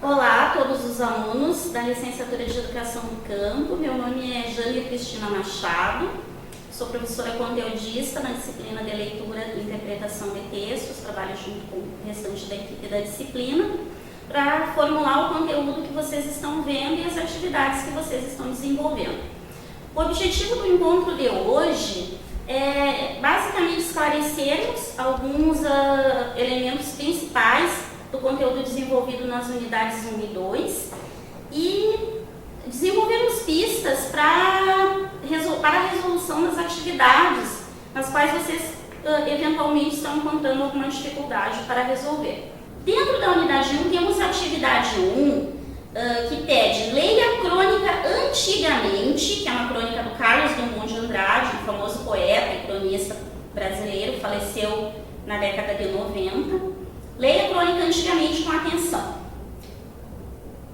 Olá a todos os alunos da Licenciatura de Educação do Campo. Meu nome é Jânia Cristina Machado, sou professora conteudista na disciplina de Leitura e Interpretação de Textos, trabalho junto com o restante da equipe da disciplina para formular o conteúdo que vocês estão vendo e as atividades que vocês estão desenvolvendo. O objetivo do encontro de hoje é basicamente esclarecermos alguns elementos principais do conteúdo desenvolvido nas unidades 1 e 2 e desenvolvermos pistas para a resolução das atividades nas quais vocês eventualmente estão encontrando alguma dificuldade para resolver. Dentro da unidade 1 temos a atividade 1, que pede leia a crônica Antigamente, que é uma crônica do Carlos Drummond de Andrade, um famoso poeta e cronista brasileiro, faleceu na década de 90. Leia a crônica Antigamente com atenção.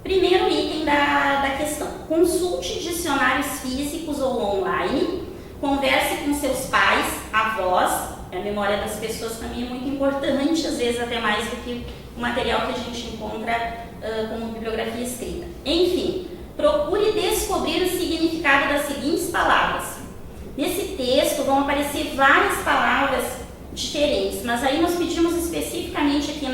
Primeiro item da questão. Consulte dicionários físicos ou online. Converse com seus pais, avós. A memória das pessoas também é muito importante, às vezes até mais do que o material que a gente encontra como bibliografia escrita. Enfim, procure descobrir o significado das seguintes palavras. Nesse texto vão aparecer várias palavras diferentes, mas aí nós pedimos especificamente aqui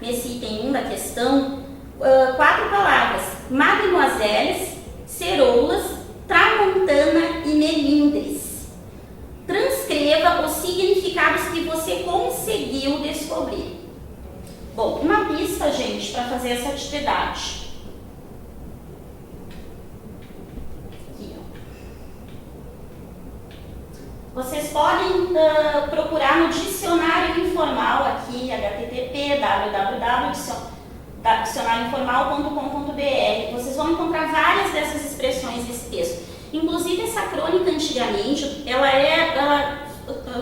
nesse item 1 da questão 4 palavras: mademoiselles, ceroulas, tramontana e melindres. Transcreva os significados que você conseguiu descobrir. Bom, uma pista, gente, para fazer essa atividade. Vocês podem procurar no dicionário informal aqui, http www.dicionarioinformal.com.br. Vocês vão encontrar várias dessas expressões nesse texto. Inclusive essa crônica Antigamente,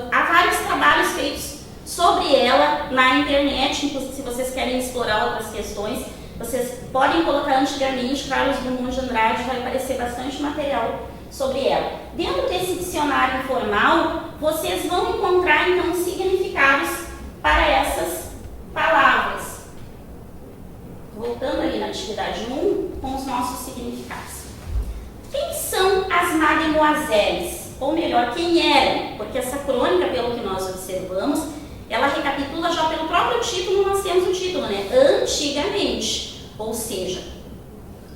há vários trabalhos feitos sobre ela na internet. Inclusive, se vocês querem explorar outras questões, vocês podem colocar Antigamente, Carlos Drummond de Andrade, vai aparecer bastante material sobre ela. Dentro desse dicionário informal, vocês vão encontrar então significados para essas palavras. Voltando ali na atividade 1, com os nossos significados. Quem são as mademoiselles? Ou melhor, quem eram? Porque essa crônica, pelo que nós observamos, ela recapitula já pelo próprio título, nós temos o título, né? Antigamente. Ou seja,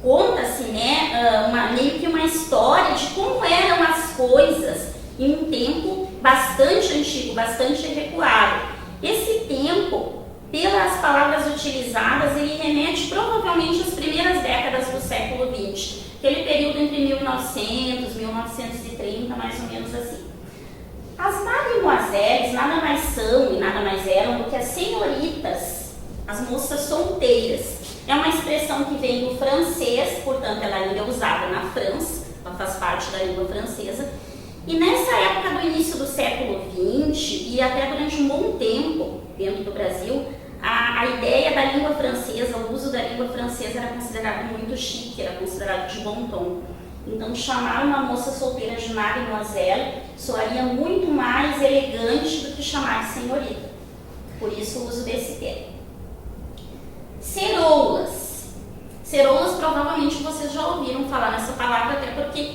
conta-se, né, meio que uma história de como eram as coisas em um tempo bastante antigo, bastante recuado. Esse tempo, pelas palavras utilizadas, ele remete provavelmente às primeiras décadas do século XX, aquele período entre 1900 e 1930, mais ou menos assim. As mademoiselles nada mais são e nada mais eram do que as senhoritas, as moças solteiras. É uma expressão que vem do francês, portanto ela ainda é usada na França, ela faz parte da língua francesa. E nessa época do início do século XX, e até durante um bom tempo dentro do Brasil, a ideia da língua francesa, o uso da língua francesa era considerado muito chique, era considerado de bom tom. Então chamar uma moça solteira de mademoiselle soaria muito mais elegante do que chamar de senhorita. Por isso o uso desse termo. Ceroulas. Ceroulas provavelmente vocês já ouviram falar nessa palavra, até porque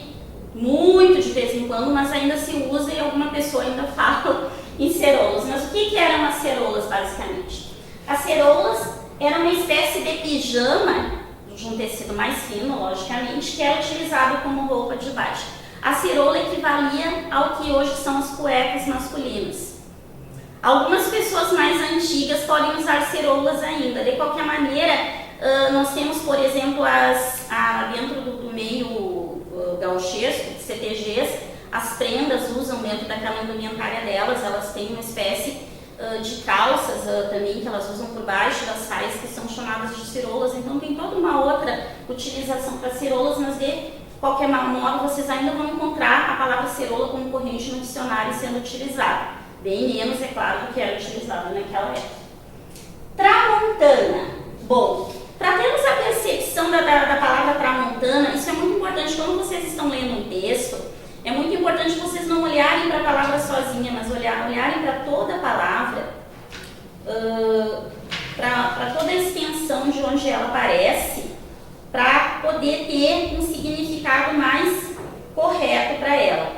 muito de vez em quando, mas ainda se usa e alguma pessoa ainda fala em ceroulas. Mas o que eram as ceroulas basicamente? As ceroulas eram uma espécie de pijama, de um tecido mais fino, logicamente, que era utilizado como roupa de baixo. A ceroula equivalia ao que hoje são as cuecas masculinas. Algumas pessoas mais antigas podem usar ceroulas ainda. De qualquer maneira, nós temos, por exemplo, dentro do meio gauchesco, CTGs, as prendas usam dentro daquela indumentária delas, elas têm uma espécie de calças também que elas usam por baixo das saias, que são chamadas de ceroulas. Então tem toda uma outra utilização para ceroulas, mas de qualquer modo vocês ainda vão encontrar a palavra ceroula como corrente no dicionário sendo utilizada. Bem menos, é claro, do que era utilizado naquela época. Tramontana. Bom, para termos a percepção da palavra tramontana, isso é muito importante. Quando vocês estão lendo um texto, é muito importante vocês não olharem para a palavra sozinha, mas olharem para toda a palavra para toda a extensão de onde ela aparece, para poder ter um significado mais correto para ela.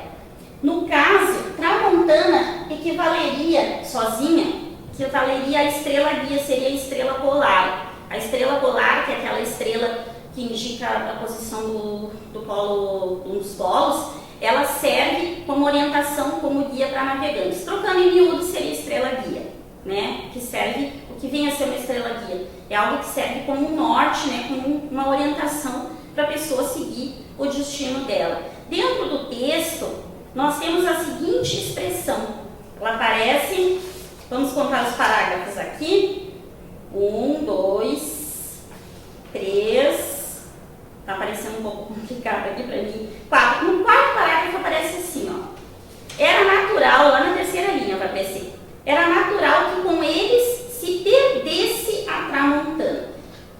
No caso, tramontana equivaleria sozinha, equivaleria à estrela guia, seria a estrela polar. A estrela polar, que é aquela estrela que indica a posição do polo, um dos polos, ela serve como orientação, como guia para navegantes. Trocando em miúdo, seria a estrela guia, né? Que serve, o que vem a ser uma estrela guia? É algo que serve como um norte, né? Como uma orientação para a pessoa seguir o destino dela. Dentro do texto, nós temos a seguinte expressão. Ela aparece, vamos contar os parágrafos aqui. 1, 2, 3... Tá aparecendo um pouco complicado aqui para mim. 4. No quarto parágrafo aparece assim, ó. Era natural, lá na terceira linha vai aparecer. Era natural que com eles se perdesse a tramontana.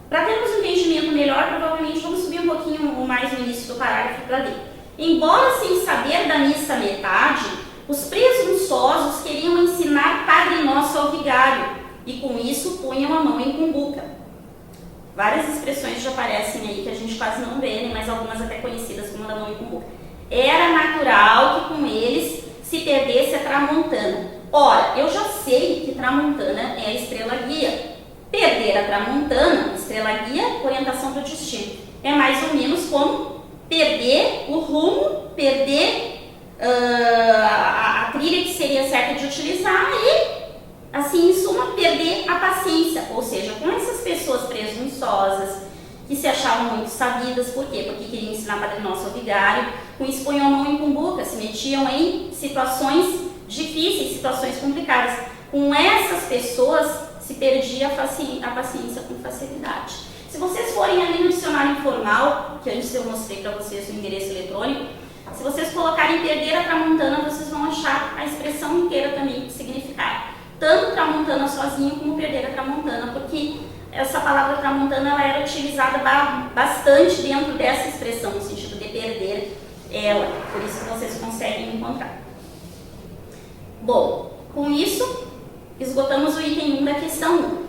Para termos um entendimento melhor, provavelmente vamos subir um pouquinho mais no início do parágrafo para ler. Embora sem saber da missa metade, os presunçosos queriam ensinar Padre Nosso ao vigário e com isso punham a mão em cumbuca. Várias expressões já aparecem aí que a gente quase não vê, né, mas algumas até conhecidas como da mão em cumbuca. Era natural que com eles se perdesse a tramontana. Ora, eu já sei que tramontana é a estrela guia. Perder a tramontana, estrela guia, orientação para o destino. É mais ou menos como perder o rumo, perder a trilha que seria certa de utilizar e, assim, em suma, perder a paciência. Ou seja, com essas pessoas presunçosas, que se achavam muito sabidas, por quê? Porque queriam ensinar Padre Nosso ao vigário, com isso punham a mão em cumbuca, se metiam em situações difíceis, situações complicadas. Com essas pessoas se perdia a paciência com facilidade. Se vocês forem ali no dicionário informal, que antes eu mostrei para vocês o endereço eletrônico, se vocês colocarem perder a tramontana, vocês vão achar a expressão inteira também que significar. Tanto tramontana sozinho como perder a tramontana, porque essa palavra tramontana ela era utilizada bastante dentro dessa expressão, no sentido de perder ela, por isso que vocês conseguem encontrar. Bom, com isso, esgotamos o item 1 da questão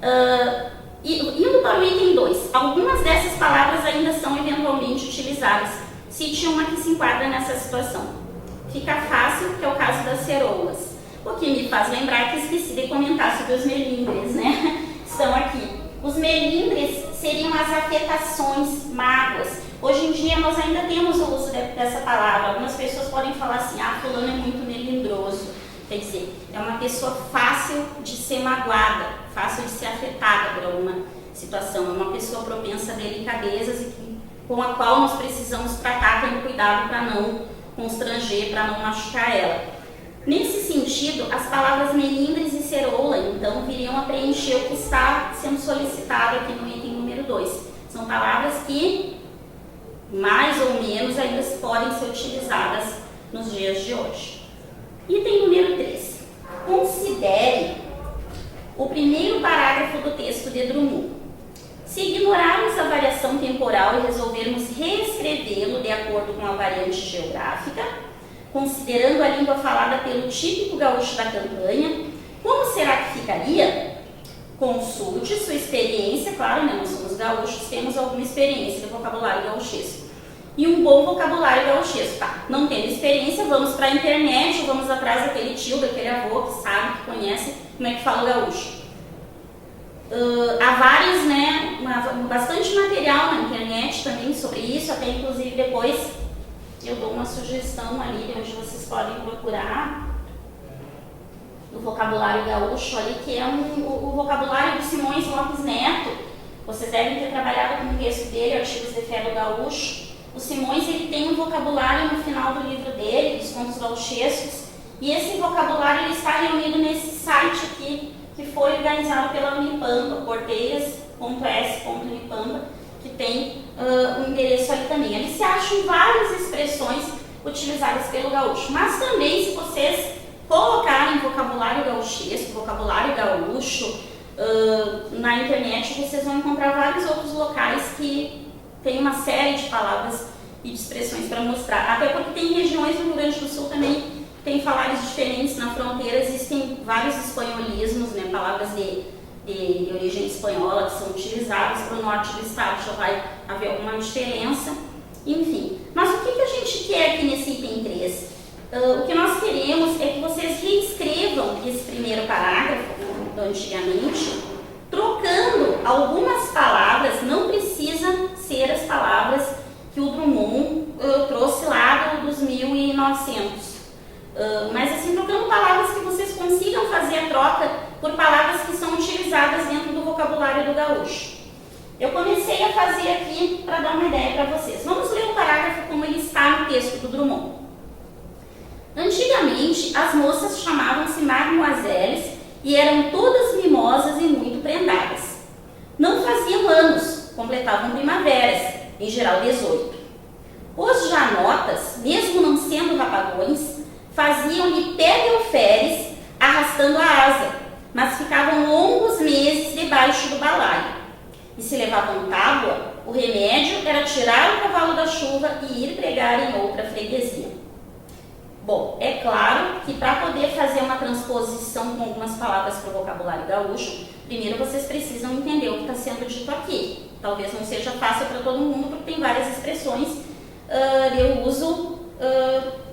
1. Indo para o item 2, algumas dessas palavras ainda são eventualmente utilizadas. Cite uma que se enquadra nessa situação. Fica fácil, que é o caso das ceroulas. O que me faz lembrar que esqueci de comentar sobre os melindres, né? Estão aqui. Os melindres seriam as afetações, mágoas. Hoje em dia nós ainda temos o uso dessa palavra. Algumas pessoas podem falar assim, fulano é muito melindroso. Quer dizer, é uma pessoa fácil de ser magoada, fácil de ser afetada por alguma situação. É uma pessoa propensa a delicadezas e com a qual nós precisamos tratar, tendo cuidado para não constranger, para não machucar ela. Nesse sentido, as palavras melindres e ceroula, então, viriam a preencher o que está sendo solicitado aqui no item número 2. São palavras que, mais ou menos, ainda podem ser utilizadas nos dias de hoje. Item número 3. Considere o primeiro parágrafo do texto de Drummond. Se ignorarmos a variação temporal e resolvermos reescrevê-lo de acordo com a variante geográfica, considerando a língua falada pelo típico gaúcho da campanha, como será que ficaria? Consulte sua experiência, claro, né, nós somos gaúchos, temos alguma experiência de vocabulário gauchesco. E um bom vocabulário gauchesco, tá? Não tendo experiência, vamos para a internet, ou vamos atrás daquele tio, daquele avô que sabe, que conhece como é que fala o gaúcho. Há vários, né, bastante material na internet também sobre isso, até inclusive depois eu dou uma sugestão ali onde vocês podem procurar o vocabulário gaúcho ali, que é o vocabulário do Simões Lopes Neto. Vocês devem ter trabalhado com o texto dele, Artigos de Fé do Gaúcho. O Simões ele tem um vocabulário no final do livro dele, dos contos gauchescos, e esse vocabulário ele está reunido nesse site aqui, que foi organizado pela Unipampa, porteiras.s.unipampa, que tem um endereço ali também. Ali se acham várias expressões utilizadas pelo gaúcho, mas também se vocês colocarem vocabulário gauchesco, vocabulário gaúcho na internet, vocês vão encontrar vários outros locais que tem uma série de palavras e de expressões para mostrar, até porque tem regiões do Rio Grande do Sul também tem falares diferentes na fronteira, existem vários espanholismos, né, palavras de de origem espanhola que são utilizados para o norte do estado, já vai haver alguma diferença, enfim. Mas o que a gente quer aqui nesse item 3? O que nós queremos é que vocês reescrevam esse primeiro parágrafo do antigamente, trocando algumas palavras, não precisa ser as palavras que o Drummond trouxe lá dos 1900. Mas assim, trocando palavras que vocês consigam fazer a troca por palavras que são utilizadas dentro do vocabulário do gaúcho. Eu comecei a fazer aqui para dar uma ideia para vocês. Vamos ler o parágrafo como ele está no texto do Drummond. Antigamente, as moças chamavam-se mademoiselles e eram todas mimosas e muito prendadas. Não faziam anos, completavam primaveras, em geral 18. Os janotas, mesmo não sendo rapagões, faziam-lhe pé de alferes, arrastando a asa, mas ficavam longos meses debaixo do balaio. E se levavam tábua, o remédio era tirar o cavalo da chuva e ir pregar em outra freguesia. Bom, é claro que para poder fazer uma transposição com algumas palavras para o vocabulário gaúcho, primeiro vocês precisam entender o que está sendo dito aqui. Talvez não seja fácil para todo mundo, porque tem várias expressões de uso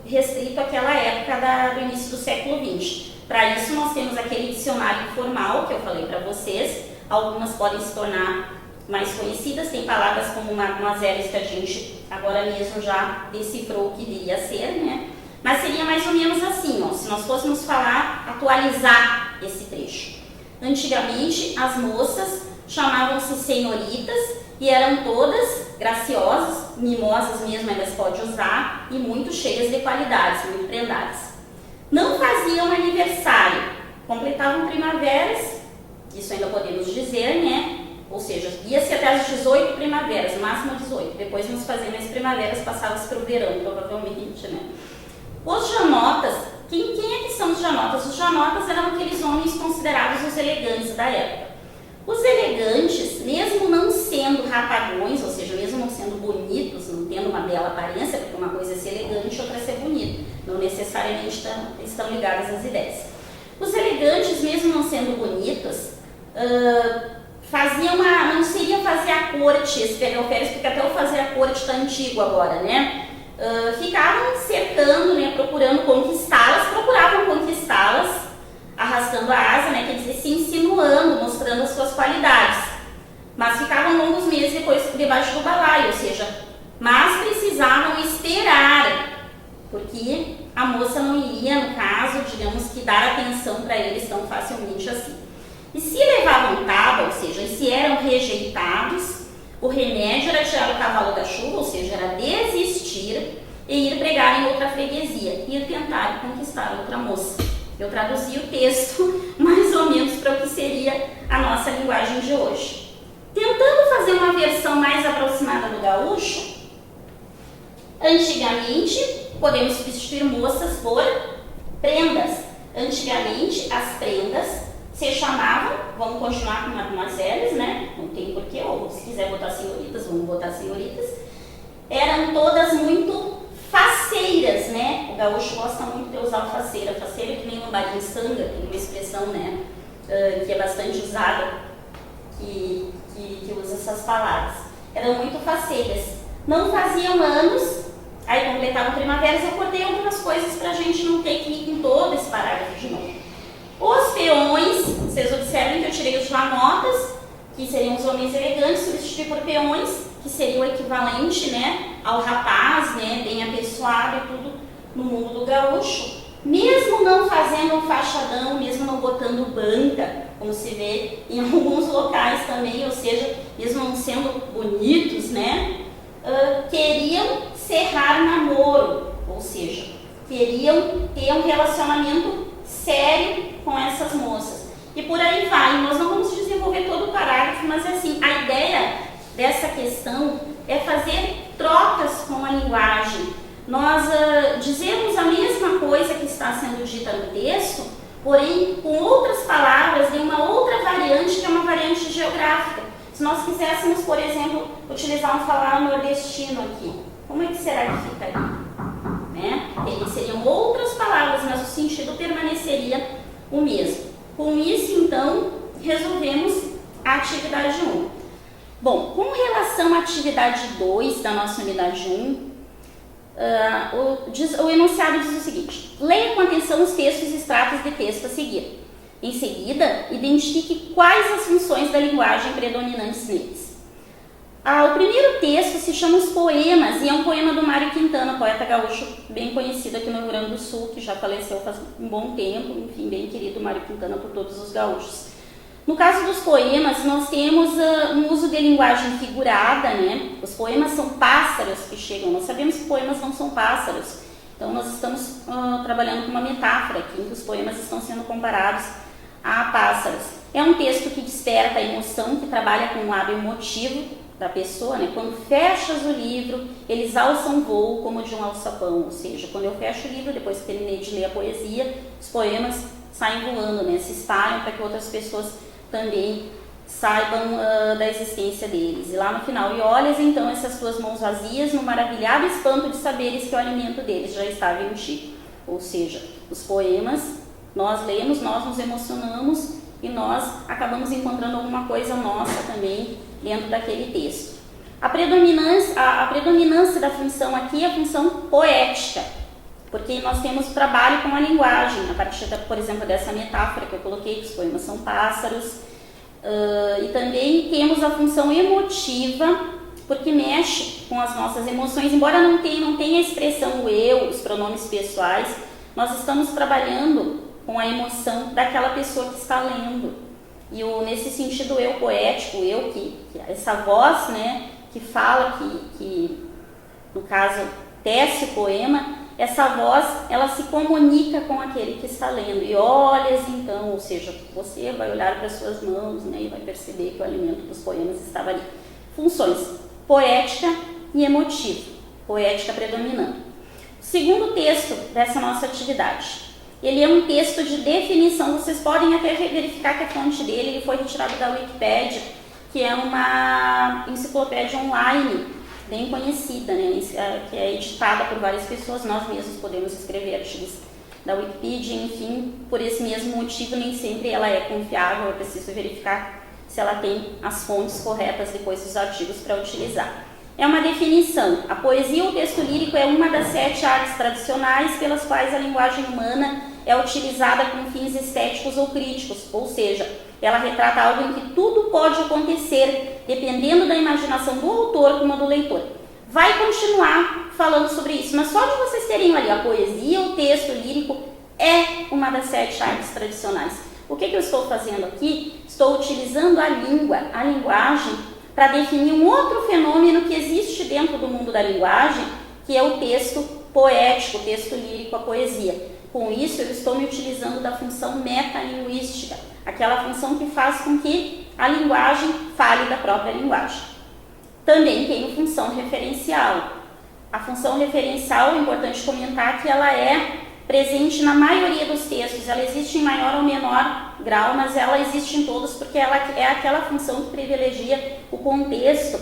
restrito àquela época do início do século XX. Para isso, nós temos aquele dicionário informal que eu falei para vocês. Algumas podem se tornar mais conhecidas, tem palavras como mademoiselle que a gente agora mesmo já decifrou o que viria a ser, né? Mas seria mais ou menos assim, ó, se nós fôssemos atualizar esse trecho. Antigamente, as moças chamavam-se senhoritas e eram todas graciosas, mimosas mesmo, elas podem usar, e muito cheias de qualidades, muito prendadas. Não faziam aniversário, completavam primaveras, isso ainda podemos dizer, né? Ou seja, ia-se até as 18 primaveras, máximo 18. Depois nos fazendo as primaveras, passava-se para o verão, provavelmente, né? Os janotas, quem é que são os janotas? Os janotas eram aqueles homens considerados os elegantes da época. Os elegantes, mesmo não sendo rapagões, ou seja, mesmo não sendo bonitos, não tendo uma bela aparência, porque uma coisa é ser elegante e outra é ser bonito, não necessariamente estão ligadas às ideias. Os elegantes, mesmo não sendo bonitos, não seria fazer a corte, esse pega-alferes, porque até o fazer a corte está antigo agora, né? Ficavam cercando, né, procuravam conquistá-las, arrastando a asa, né, quer dizer, se insinuando, mostrando as suas qualidades. Mas ficavam longos meses depois debaixo do balaio, ou seja, mas precisavam esperar, porque a moça não iria, no caso, digamos que dar atenção para eles tão facilmente assim. E se levavam tábua, ou seja, e se eram rejeitados, o remédio era tirar o cavalo da chuva, ou seja, era desistir e ir pregar em outra freguesia, ir tentar conquistar outra moça. Eu traduzi o texto mais ou menos para o que seria a nossa linguagem de hoje. Tentando fazer uma versão mais aproximada do gaúcho, antigamente podemos substituir moças por prendas. Antigamente as prendas se chamavam, vamos continuar com mademoiselles, né? Não tem porquê, ou se quiser botar senhoritas, vamos botar senhoritas. Eram todas muito faceiras, né? O gaúcho gosta muito de usar o faceira. Faceira que nem uma barinçanga, tem uma expressão, né? Que é bastante usada, que usa essas palavras. Eram muito faceiras. Não faziam anos, aí completavam primaveras. Eu cortei algumas coisas para a gente não ter que ir com todo esse parágrafo de novo. Os peões, vocês observem que eu tirei os janotas, que seriam os homens elegantes, substituí por peões, que seria o equivalente, né, ao rapaz, né, bem apessoado e tudo no mundo do gaúcho. Mesmo não fazendo um fachadão, mesmo não botando banca, como se vê em alguns locais também, ou seja, mesmo não sendo bonitos, né, queriam cerrar namoro, ou seja, queriam ter um relacionamento sério com essas moças. E por aí vai. Nós não vamos desenvolver todo o parágrafo, mas assim, a ideia dessa questão é fazer trocas com a linguagem. Nós dizemos a mesma coisa que está sendo dita no texto, porém com outras palavras de uma outra variante, que é uma variante geográfica. Se nós quiséssemos, por exemplo, utilizar um falar nordestino aqui, como é que será que fica ali? Né? Seriam outras palavras, mas o sentido permaneceria o mesmo. Com isso, então, resolvemos a atividade 1. Bom, com relação à atividade 2 da nossa unidade 1, o enunciado diz o seguinte: leia com atenção os textos e extratos de texto a seguir. Em seguida, identifique quais as funções da linguagem predominantes neles. O primeiro texto se chama Os Poemas e é um poema do Mário Quintana, poeta gaúcho bem conhecido aqui no Rio Grande do Sul, que já faleceu faz um bom tempo, enfim, bem querido Mário Quintana por todos os gaúchos. No caso dos poemas, nós temos um uso de linguagem figurada, né? Os poemas são pássaros que chegam, nós sabemos que poemas não são pássaros, então nós estamos trabalhando com uma metáfora aqui, em que os poemas estão sendo comparados a pássaros. É um texto que desperta a emoção, que trabalha com o lado emotivo da pessoa, né? Quando fechas o livro, eles alçam voo como de um alçapão, ou seja, quando eu fecho o livro, depois que terminei de ler a poesia, os poemas saem voando, né? Se espalham para que outras pessoas também saibam da existência deles. E lá no final, e olhas então essas tuas mãos vazias no maravilhado espanto de saberes que o alimento deles já estava em ti. Ou seja, os poemas, nós lemos, nós nos emocionamos e nós acabamos encontrando alguma coisa nossa também dentro daquele texto. A predominância da função aqui é a função poética, porque nós temos o trabalho com a linguagem, a partir, por exemplo, dessa metáfora que eu coloquei, que os poemas são pássaros, e também temos a função emotiva, porque mexe com as nossas emoções, embora não tenha a expressão o eu, os pronomes pessoais, nós estamos trabalhando com a emoção daquela pessoa que está lendo. E nesse sentido, o eu poético, o eu que essa voz, né, que fala, que no caso tece o poema, essa voz, ela se comunica com aquele que está lendo. E olhas então, ou seja, você vai olhar para as suas mãos, né, e vai perceber que o alimento dos poemas estava ali. Funções: poética e emotiva, poética predominando. O segundo texto dessa nossa atividade, ele é um texto de definição, vocês podem até verificar que a fonte dele ele foi retirado da Wikipédia, que é uma enciclopédia online bem conhecida, né, que é editada por várias pessoas, nós mesmos podemos escrever artigos da Wikipedia, enfim, por esse mesmo motivo nem sempre ela é confiável, eu preciso verificar se ela tem as fontes corretas depois dos artigos para utilizar. É uma definição: a poesia ou texto lírico é uma das 7 artes tradicionais pelas quais a linguagem humana é utilizada com fins estéticos ou críticos, ou seja, ela retrata algo em que tudo pode acontecer, dependendo da imaginação do autor como do leitor. Vai continuar falando sobre isso, mas só de vocês terem ali, a poesia ou texto lírico é uma das 7 artes tradicionais. O que eu estou fazendo aqui? Estou utilizando a língua, a linguagem, para definir um outro fenômeno que existe dentro do mundo da linguagem, que é o texto poético, o texto lírico, a poesia. Com isso, eu estou me utilizando da função metalinguística, aquela função que faz com que a linguagem fale da própria linguagem. Também tenho função referencial. A função referencial, é importante comentar que ela é presente na maioria dos textos, ela existe em maior ou menor grau, mas ela existe em todos porque ela é aquela função que privilegia o contexto.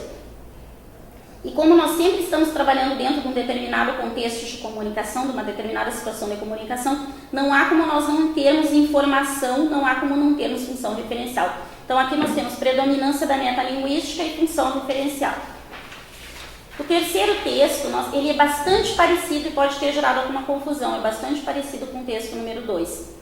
E como nós sempre estamos trabalhando dentro de um determinado contexto de comunicação, de uma determinada situação de comunicação, não há como nós não termos informação, não há como não termos função referencial. Então aqui nós temos predominância da metalinguística e função referencial. O terceiro texto, ele é bastante parecido e pode ter gerado alguma confusão, é bastante parecido com o texto número 2.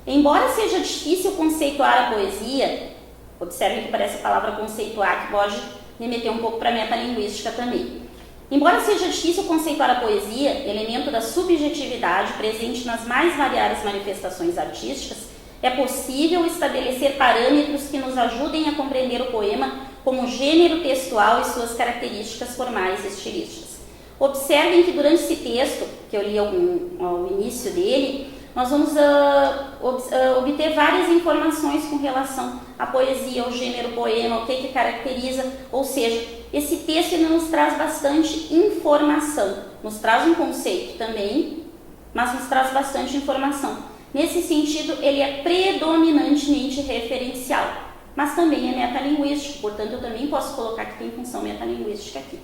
Embora seja difícil conceituar a poesia, observem que parece a palavra conceituar, que pode remeter um pouco para a metalinguística também. Embora seja difícil conceituar a poesia, elemento da subjetividade presente nas mais variadas manifestações artísticas, é possível estabelecer parâmetros que nos ajudem a compreender o poema como gênero textual e suas características formais e estilísticas. Observem que durante esse texto, que eu li ao início dele, nós vamos obter várias informações com relação à poesia, ao gênero poema, o que caracteriza, ou seja, esse texto ele nos traz bastante informação, nos traz um conceito também, mas nos traz bastante informação. Nesse sentido, ele é predominantemente referencial, mas também é metalinguístico, portanto eu também posso colocar que tem função metalinguística aqui.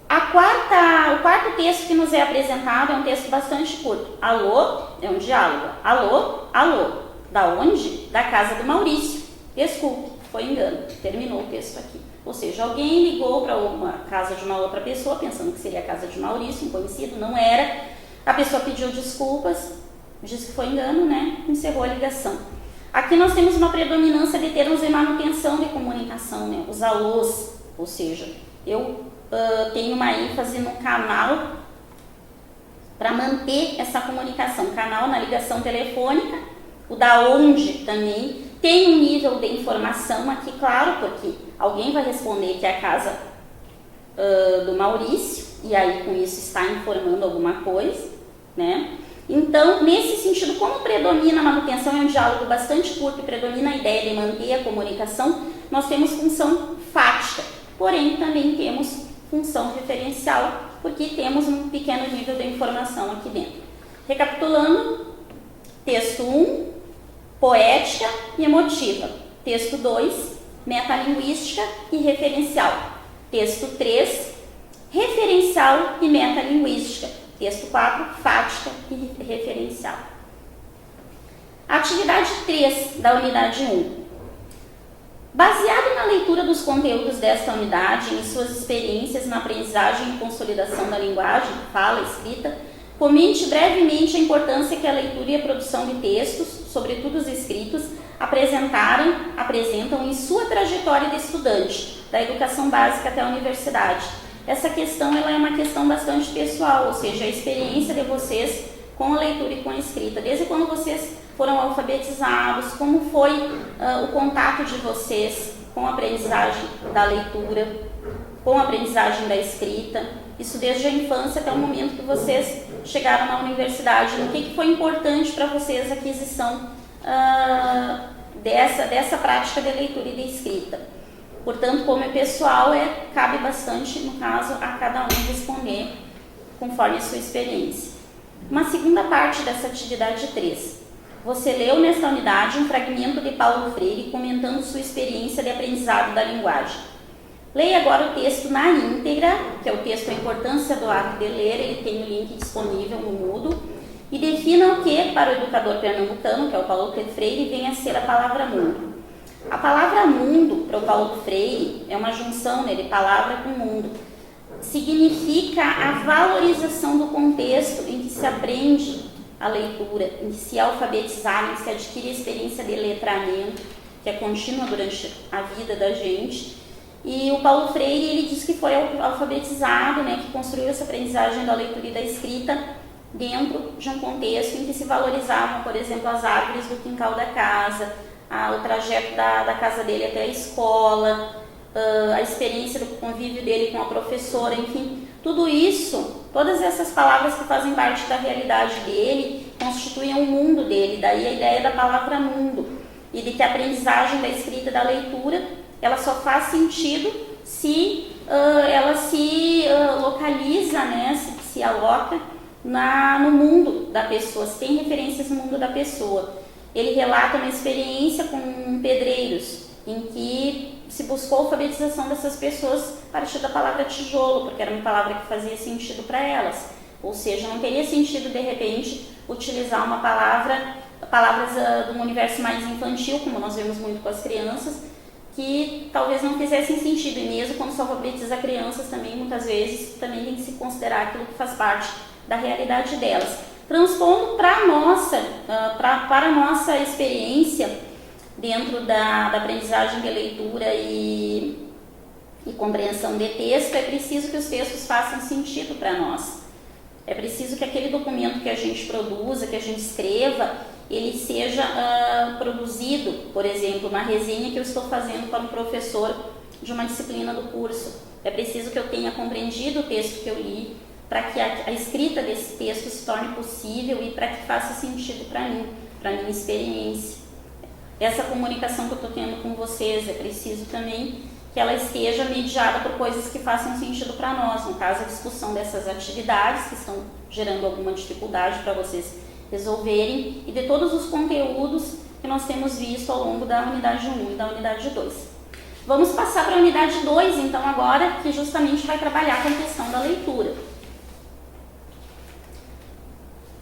O quarto texto que nos é apresentado é um texto bastante curto. Alô é um diálogo. Alô, alô. Da onde? Da casa do Maurício. Desculpe, foi engano, terminou o texto aqui. Ou seja, alguém ligou para uma casa de uma outra pessoa, pensando que seria a casa de Maurício, um conhecido, não era. A pessoa pediu desculpas, disse que foi engano, né? Encerrou a ligação. Aqui nós temos uma predominância de termos de manutenção de comunicação, né? Os alôs, ou seja, eu tenho uma ênfase no canal para manter essa comunicação. Canal na ligação telefônica, o da onde também. Tem um nível de informação aqui, claro, porque alguém vai responder que é a casa do Maurício, e aí com isso está informando alguma coisa, né? Então, nesse sentido, como predomina a manutenção, é um diálogo bastante curto e predomina a ideia de manter a comunicação, nós temos função fática, porém também temos função referencial, porque temos um pequeno nível de informação aqui dentro. Recapitulando, texto 1, poética e emotiva. Texto 2, metalinguística e referencial. Texto 3, referencial e metalinguística. Texto 4, fática e referencial. Atividade 3 da unidade 1. Baseado na leitura dos conteúdos desta unidade e em suas experiências na aprendizagem e consolidação da linguagem, fala, escrita, comente brevemente a importância que a leitura e a produção de textos, sobretudo os escritos, apresentam em sua trajetória de estudante, da educação básica até a universidade. Essa questão ela é uma questão bastante pessoal, ou seja, a experiência de vocês com a leitura e com a escrita, desde quando vocês foram alfabetizados, como foi o contato de vocês com a aprendizagem da leitura, com a aprendizagem da escrita, isso desde a infância até o momento que vocês chegaram na universidade, o que foi importante para vocês a aquisição dessa prática de leitura e de escrita. Portanto, como é pessoal, cabe bastante, no caso, a cada um responder conforme a sua experiência. Uma segunda parte dessa atividade 3. Você leu nesta unidade um fragmento de Paulo Freire comentando sua experiência de aprendizado da linguagem. Leia agora o texto na íntegra, que é o texto A Importância do Ato de Ler, ele tem o link disponível no Moodle, e defina o que, para o educador pernambucano, que é o Paulo Freire, vem a ser a palavra mundo. A palavra mundo, para o Paulo Freire, é uma junção de palavra com mundo. Significa a valorização do contexto em que se aprende a leitura, em que se é alfabetizado, em que se adquire a experiência de letramento, que é contínua durante a vida da gente. E o Paulo Freire, ele diz que foi alfabetizado, né, que construiu essa aprendizagem da leitura e da escrita dentro de um contexto em que se valorizavam, por exemplo, as árvores do quintal da casa, o trajeto da casa dele até a escola, a experiência do convívio dele com a professora, enfim, tudo isso, todas essas palavras que fazem parte da realidade dele, constituem o mundo dele, daí a ideia da palavra mundo, e de que a aprendizagem da escrita e da leitura, ela só faz sentido se ela se localiza, né, se aloca no mundo da pessoa, se tem referências no mundo da pessoa. Ele relata uma experiência com pedreiros, em que se buscou a alfabetização dessas pessoas a partir da palavra tijolo, porque era uma palavra que fazia sentido para elas. Ou seja, não teria sentido, de repente, utilizar palavras de um universo mais infantil, como nós vemos muito com as crianças, que talvez não fizessem sentido. E mesmo quando se alfabetiza crianças também, muitas vezes, também tem que se considerar aquilo que faz parte da realidade delas. Transpondo para a nossa experiência dentro da aprendizagem de leitura e compreensão de texto, é preciso que os textos façam sentido para nós. É preciso que aquele documento que a gente produza, que a gente escreva, ele seja produzido, por exemplo, uma resenha que eu estou fazendo para um professor de uma disciplina do curso. É preciso que eu tenha compreendido o texto que eu li, para que a escrita desse texto se torne possível e para que faça sentido para mim, para a minha experiência. Essa comunicação que eu estou tendo com vocês, é preciso também que ela esteja mediada por coisas que façam sentido para nós. No caso, a discussão dessas atividades que estão gerando alguma dificuldade para vocês resolverem e de todos os conteúdos que nós temos visto ao longo da unidade 1 e da unidade 2. Vamos passar para a unidade 2, então, agora, que justamente vai trabalhar com a questão da leitura.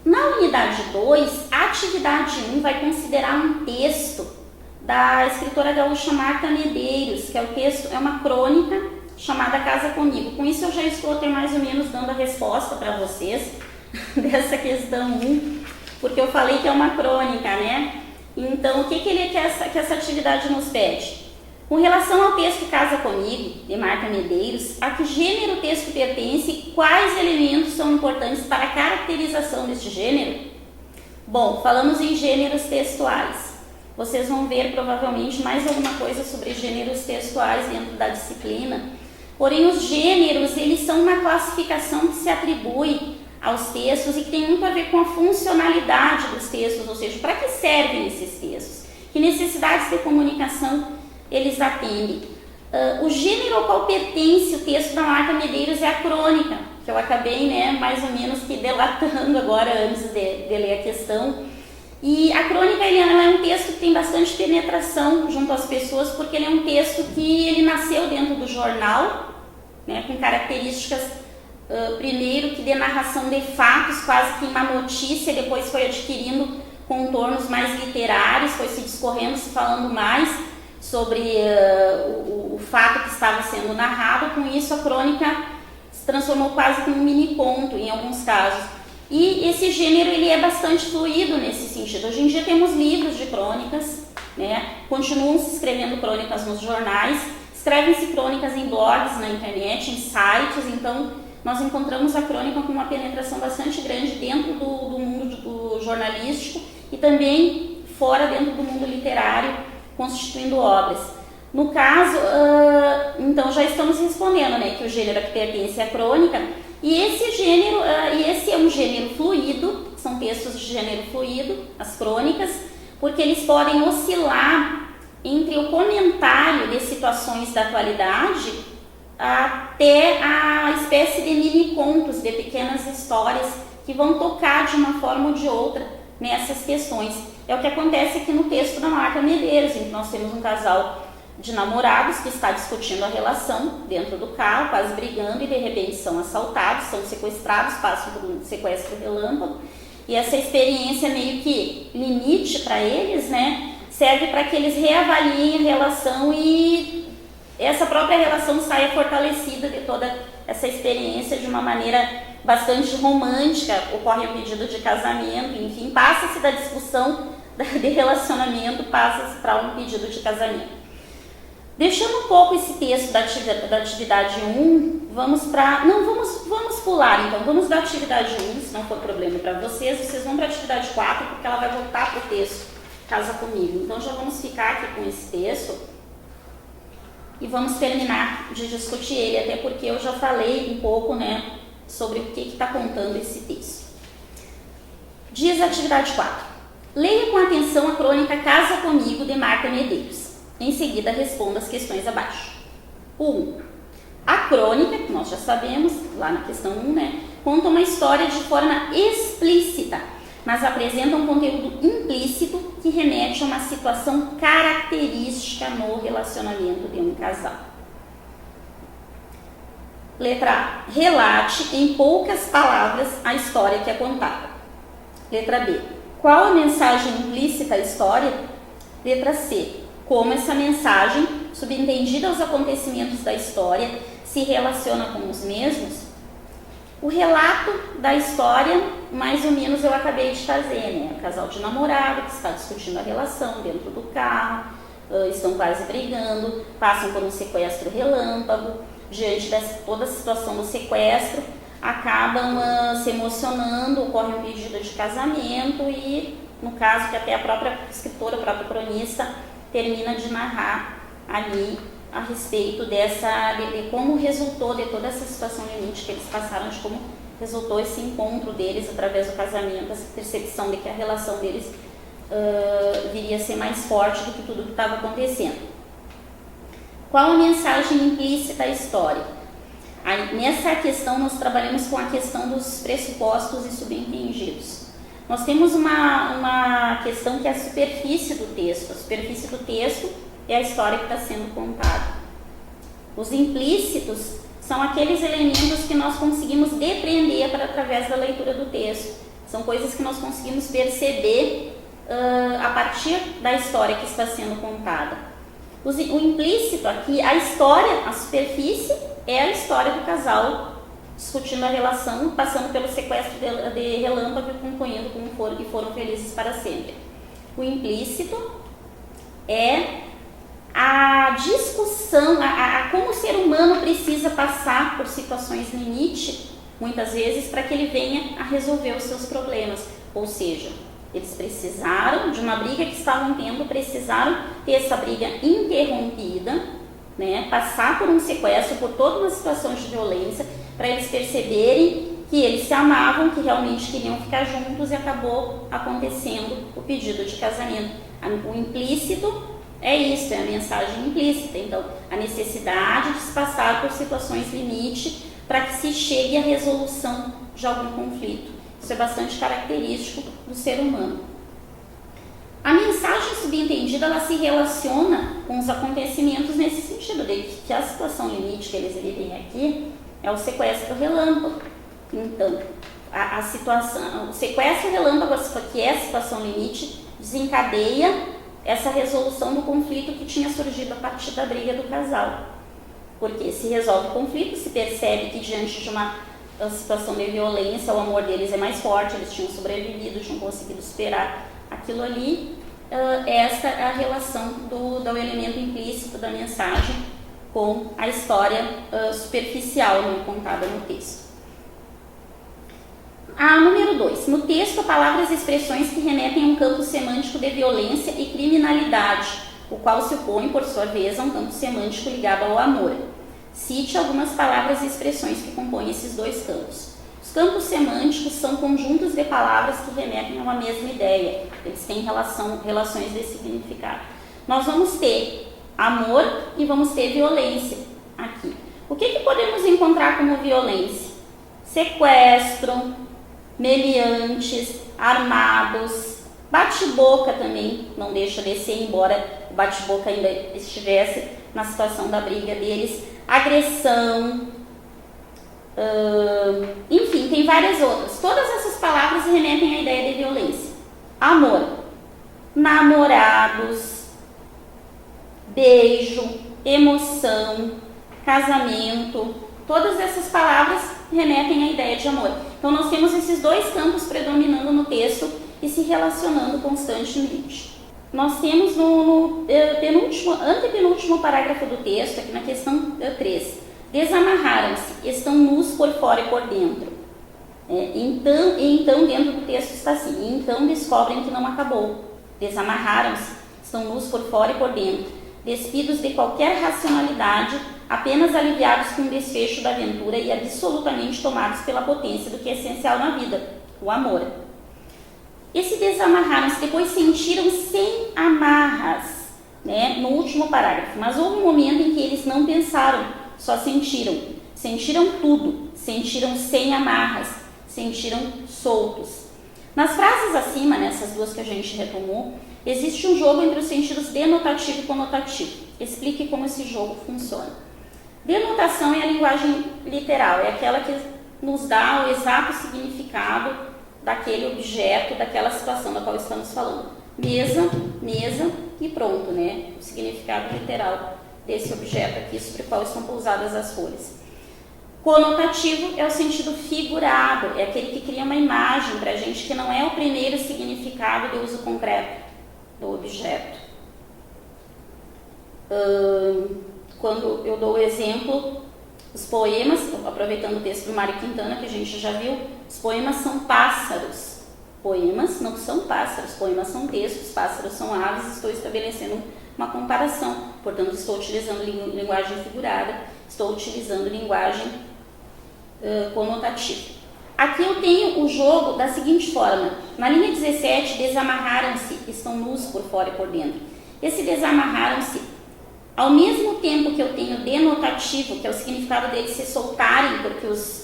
Na unidade 2, a atividade 1 vai considerar um texto da escritora gaúcha Marta Medeiros, que é uma crônica chamada Casa Comigo. Com isso eu já estou até mais ou menos dando a resposta para vocês dessa questão 1, porque eu falei que é uma crônica, né? Então, o que essa atividade nos pede? Com relação ao texto Casa Comigo, de Marta Medeiros, a que gênero o texto pertence e quais elementos são importantes para a caracterização deste gênero? Bom, falamos em gêneros textuais. Vocês vão ver provavelmente mais alguma coisa sobre gêneros textuais dentro da disciplina. Porém, os gêneros, eles são uma classificação que se atribui aos textos e que tem muito a ver com a funcionalidade dos textos, ou seja, para que servem esses textos, que necessidades de comunicação eles atendem. O gênero ao qual pertence o texto da Marta Medeiros é a crônica, que eu acabei, mais ou menos que delatando agora antes de ler a questão. E a crônica ela é um texto que tem bastante penetração junto às pessoas, porque ele é um texto que ele nasceu dentro do jornal, com características, primeiro que de narração de fatos, quase que uma notícia, depois foi adquirindo contornos mais literários, foi se discorrendo, se falando mais sobre o fato que estava sendo narrado. Com isso a crônica se transformou quase como um mini conto em alguns casos. E esse gênero ele é bastante fluido nesse sentido. Hoje em dia temos livros de crônicas, continuam se escrevendo crônicas nos jornais, escrevem-se crônicas em blogs, na internet, em sites. Então nós encontramos a crônica com uma penetração bastante grande dentro do mundo do jornalístico e também fora dentro do mundo literário, constituindo obras. No caso, então já estamos respondendo que o gênero a que pertence é a crônica, e esse é um gênero fluido, são textos de gênero fluido, as crônicas, porque eles podem oscilar entre o comentário de situações da atualidade até a espécie de mini contos, de pequenas histórias que vão tocar de uma forma ou de outra nessas questões. É o que acontece aqui no texto da Marta Medeiros, em que nós temos um casal de namorados que está discutindo a relação dentro do carro, quase brigando, e de repente são assaltados, são sequestrados, passam por um sequestro relâmpago, e essa experiência meio que limite para eles, serve para que eles reavaliem a relação e essa própria relação saia fortalecida de toda essa experiência de uma maneira bastante romântica. Ocorre o pedido de casamento, enfim, passa-se da discussão de relacionamento, passa-se para um pedido de casamento. Deixando um pouco esse texto da atividade 1, vamos pular então, vamos da atividade 1, se não for problema para vocês vão para a atividade 4, porque ela vai voltar para o texto Casa Comigo. Então já vamos ficar aqui com esse texto e vamos terminar de discutir ele, até porque eu já falei um pouco sobre o que está contando esse texto. Diz a atividade 4. Leia com atenção a crônica Casa Comigo, de Marta Medeiros. Em seguida, responda as questões abaixo. 1. A crônica, que nós já sabemos, lá na questão 1, conta uma história de forma explícita, mas apresenta um conteúdo implícito que remete a uma situação característica no relacionamento de um casal. Letra A. Relate em poucas palavras a história que é contada. Letra B. Qual a mensagem implícita à história? Letra C. Como essa mensagem, subentendida aos acontecimentos da história, se relaciona com os mesmos? O relato da história, mais ou menos eu acabei de fazer, Um casal de namorado que está discutindo a relação dentro do carro, estão quase brigando, passam por um sequestro relâmpago, diante de toda a situação do sequestro, acabam se emocionando, ocorre um pedido de casamento e, no caso que até a própria escritora, o próprio cronista, termina de narrar ali a respeito de como resultou, de toda essa situação limite que eles passaram, de como resultou esse encontro deles através do casamento, essa percepção de que a relação deles viria a ser mais forte do que tudo que estava acontecendo. Qual a mensagem implícita à história? Aí, nessa questão nós trabalhamos com a questão dos pressupostos e subentendidos. Nós temos uma questão que é a superfície do texto. A superfície do texto é a história que está sendo contada. Os implícitos são aqueles elementos que nós conseguimos depreender através da leitura do texto. São coisas que nós conseguimos perceber a partir da história que está sendo contada. O implícito aqui, a história, a superfície, é a história do casal discutindo a relação, passando pelo sequestro de Relâmpago e concluindo que foram felizes para sempre. O implícito é a discussão, a como o ser humano precisa passar por situações limite, muitas vezes, para que ele venha a resolver os seus problemas. Ou seja, eles precisaram de uma briga que estavam tendo, precisaram ter essa briga interrompida, né, passar por um sequestro, por toda uma situação de violência, para eles perceberem que eles se amavam, que realmente queriam ficar juntos, e acabou acontecendo o pedido de casamento. O implícito é isso, é a mensagem implícita. Então, a necessidade de se passar por situações limite para que se chegue à resolução de algum conflito. Isso é bastante característico do ser humano. A mensagem subentendida, ela se relaciona com os acontecimentos nesse sentido, de que a situação limite que eles vivem aqui é o sequestro relâmpago. Então, a situação, o sequestro relâmpago, que é a situação limite, desencadeia essa resolução do conflito que tinha surgido a partir da briga do casal. Porque se resolve o conflito, se percebe que diante de uma situação de violência, o amor deles é mais forte, eles tinham sobrevivido, tinham conseguido superar aquilo ali. Esta é a relação do elemento implícito da mensagem com a história superficial, né, contada no texto. Número 2. No texto, palavras e expressões que remetem a um campo semântico de violência e criminalidade, o qual se opõe, por sua vez, a um campo semântico ligado ao amor. Cite algumas palavras e expressões que compõem esses dois campos. Os campos semânticos são conjuntos de palavras que remetem a uma mesma ideia. Eles têm relações de significado. Nós vamos ter amor e vamos ter violência aqui. O que podemos encontrar como violência? Sequestro, meliantes, armados, bate-boca também não deixa de ser, embora o bate-boca ainda estivesse na situação da briga deles, agressão, enfim, tem várias outras. Todas essas palavras remetem à ideia de violência. Amor, namorados, beijo, emoção, casamento, todas essas palavras remetem à ideia de amor. Então nós temos esses dois campos predominando no texto e se relacionando constantemente. Nós temos no antepenúltimo parágrafo do texto, aqui na questão 3, desamarraram-se, estão nus por fora e por dentro. Então dentro do texto está assim, então descobrem que não acabou. Desamarraram-se, estão nus por fora e por dentro, despidos de qualquer racionalidade, apenas aliviados com o desfecho da aventura e absolutamente tomados pela potência do que é essencial na vida, o amor. Esse desamarraram-se, depois sentiram sem amarras, né, no último parágrafo, mas houve um momento em que eles não pensaram, só sentiram tudo, sentiram sem amarras, sentiram soltos. Nas frases acima, nessas duas que a gente retomou, existe um jogo entre os sentidos denotativo e conotativo. Explique como esse jogo funciona. Denotação é a linguagem literal, é aquela que nos dá o exato significado daquele objeto, daquela situação da qual estamos falando. Mesa e pronto, né? O significado literal desse objeto aqui sobre o qual estão pousadas as folhas. Conotativo é o sentido figurado, é aquele que cria uma imagem para a gente, que não é o primeiro significado de uso concreto do objeto. Quando eu dou o exemplo, os poemas, aproveitando o texto do Mário Quintana, que a gente já viu, os poemas são pássaros. Poemas não são pássaros, poemas são textos, pássaros são aves, estou estabelecendo uma comparação. Portanto, estou utilizando linguagem figurada, estou utilizando linguagem conotativa. Aqui eu tenho o jogo da seguinte forma. Na linha 17, desamarraram-se, estão nus por fora e por dentro. Esse desamarraram-se, ao mesmo tempo que eu tenho denotativo, que é o significado deles se soltarem, porque os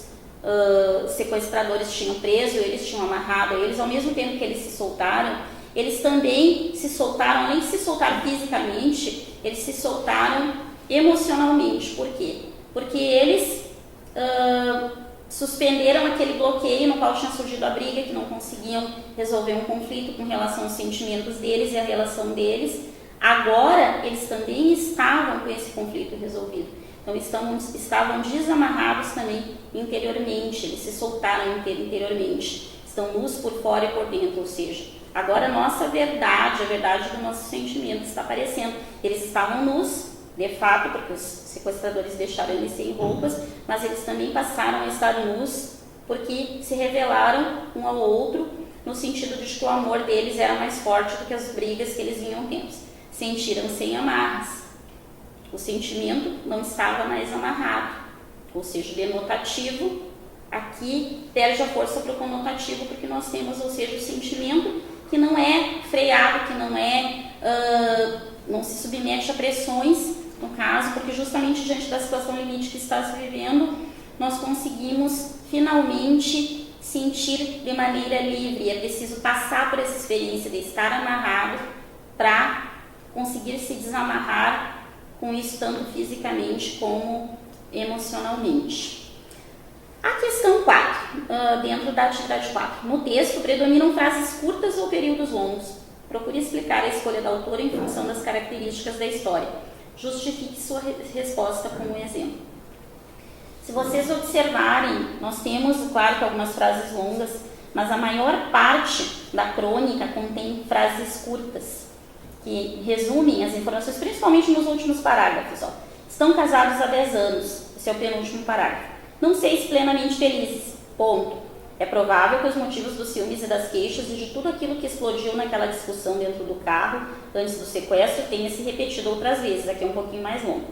sequestradores tinham preso, eles tinham amarrado eles, ao mesmo tempo que eles se soltaram, eles também se soltaram, além de se soltar fisicamente, eles se soltaram emocionalmente. Por quê? Porque eles suspenderam aquele bloqueio no qual tinha surgido a briga, que não conseguiam resolver um conflito com relação aos sentimentos deles e a relação deles. Agora, eles também estavam com esse conflito resolvido. Então, estavam desamarrados também interiormente, eles se soltaram interiormente. Estão nus por fora e por dentro, ou seja, agora a nossa verdade, a verdade do nosso sentimento está aparecendo. Eles estavam nus, de fato, porque os sequestradores deixaram eles sem roupas, mas eles também passaram a estar nus porque se revelaram um ao outro no sentido de que o amor deles era mais forte do que as brigas que eles vinham tendo. Sentiram sem amarras. O sentimento não estava mais amarrado, ou seja, o denotativo aqui perde a força para o conotativo, porque nós temos, ou seja, o sentimento que não é freado, que não se submete a pressões, no caso, porque justamente diante da situação limite que está se vivendo, nós conseguimos finalmente sentir de maneira livre. É preciso passar por essa experiência de estar amarrado para conseguir se desamarrar com isso, tanto fisicamente como emocionalmente. A questão 4, dentro da atividade 4. No texto, predominam frases curtas ou períodos longos. Procure explicar a escolha da autora em função das características da história. Justifique sua resposta com um exemplo. Se vocês observarem, nós temos, claro, que algumas frases longas, mas a maior parte da crônica contém frases curtas, que resumem as informações, principalmente nos últimos parágrafos. Estão casados há 10 anos, esse é o penúltimo parágrafo. Não sei se plenamente felizes, ponto. É provável que os motivos dos ciúmes e das queixas e de tudo aquilo que explodiu naquela discussão dentro do carro antes do sequestro tenha se repetido outras vezes, aqui é um pouquinho mais longo.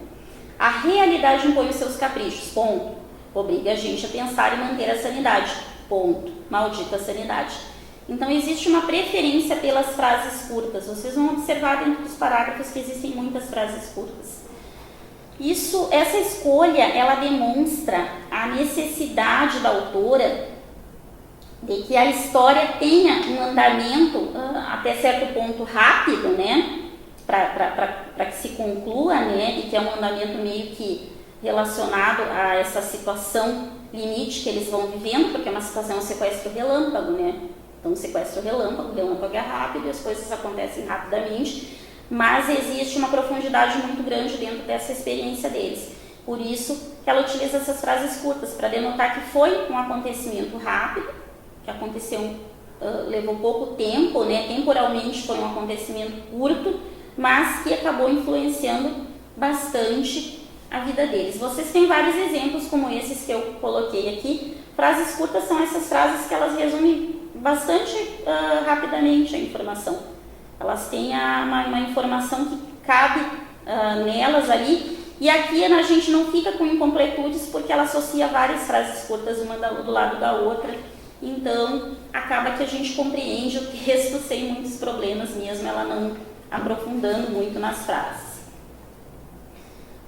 A realidade impõe os seus caprichos, ponto. Obriga a gente a pensar e manter a sanidade, ponto. Maldita sanidade. Então existe uma preferência pelas frases curtas. Vocês vão observar dentro dos parágrafos que existem muitas frases curtas. Essa escolha, ela demonstra a necessidade da autora de que a história tenha um andamento até certo ponto rápido, né, para que se conclua, né, e que é um andamento meio que relacionado a essa situação limite que eles vão vivendo, porque é uma situação, um sequestro relâmpago, né. Então, o sequestro relâmpago é rápido e as coisas acontecem rapidamente, mas existe uma profundidade muito grande dentro dessa experiência deles. Por isso que ela utiliza essas frases curtas, para denotar que foi um acontecimento rápido, que aconteceu, levou pouco tempo, né? Temporalmente foi um acontecimento curto, mas que acabou influenciando bastante a vida deles. Vocês têm vários exemplos como esses que eu coloquei aqui. Frases curtas são essas frases que elas resumem bastante rapidamente a informação. Elas têm uma informação que cabe nelas ali, e aqui a gente não fica com incompletudes porque ela associa várias frases curtas uma do lado da outra, então acaba que a gente compreende o texto sem muitos problemas mesmo, ela não aprofundando muito nas frases.